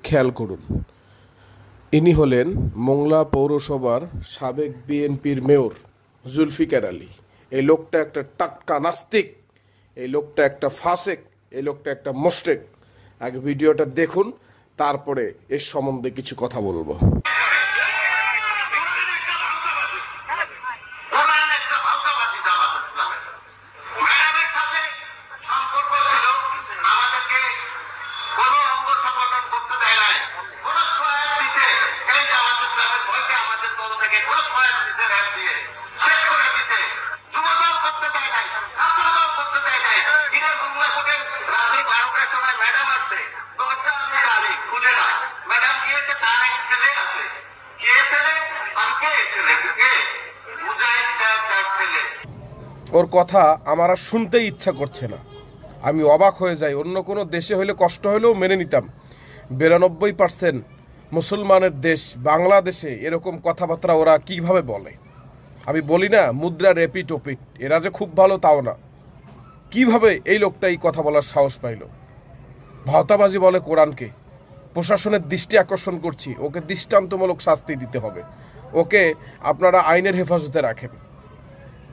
খেয়াল করুন, ইনি হলেন মোংলা পৌরসভার সাবেক বিএনপির মেয়র জুলফিকার আলী। এই লোকটা একটা টাটকা নাস্তিক, এই লোকটা একটা ফাসেক, এই লোকটা একটা মোশরেক। আগে ভিডিওটা দেখুন, তারপরে এর সম্বন্ধে কিছু কথা বলবো। ওর কথা আমার আর শুনতেই ইচ্ছা করছে না। আমি অবাক হয়ে যাই। অন্য কোনো দেশে হলে কষ্ট হলেও মেনে নিতাম। 92% মুসলমানের দেশ বাংলাদেশে এরকম কথাবার্তা ওরা কিভাবে বলে? আমি বলি না মুদ্রা রেপিট ওপিট, এরা যে খুব ভালো তাও না। কিভাবে এই লোকটা এই কথা বলার সাহস পাইল? ভাওতাবাজি বলে কোরআনকে। প্রশাসনের দৃষ্টি আকর্ষণ করছি, ওকে দৃষ্টান্তমূলক শাস্তি দিতে হবে। ওকে আপনারা আইনের হেফাজতে রাখেন।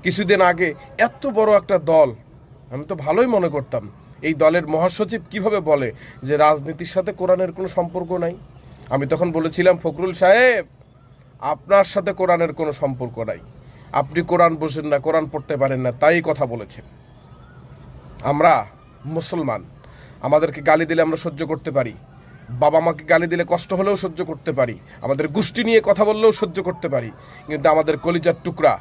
কিছুদিন আগে এত বড় একটা দল, আমি তো ভালোই মনে করতাম, এই দলের মহাসচিব কিভাবে বলে যে রাজনীতির সাথে কোরআনের কোনো সম্পর্ক নাই? আমি তখন বলেছিলাম, ফখরুল সাহেব, আপনার সাথে কোরআনের কোনো সম্পর্ক নাই। আপনি কোরআন বোঝেন না, কোরআন পড়তে পারেন না, তাই কথা বলেছেন। আমরা মুসলমান, আমাদেরকে গালি দিলে আমরা সহ্য করতে পারি। বাবা মাকে গালি দিলে কষ্ট হলেও সহ্য করতে পারি। আমাদের গোষ্ঠী নিয়ে কথা বললেও সহ্য করতে পারি। কিন্তু আমাদের কলিজার টুকরা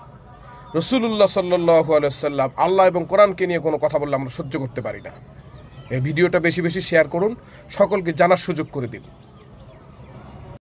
রাসূলুল্লাহ সাল্লাল্লাহু আলাইহি ওয়াসাল্লাম, আল্লাহ এবং কোরআনকে নিয়ে কোনো কথা বললে আমরা সহ্য করতে পারি না। এই ভিডিওটা বেশি বেশি শেয়ার করুন, সকলকে জানার সুযোগ করে দিন।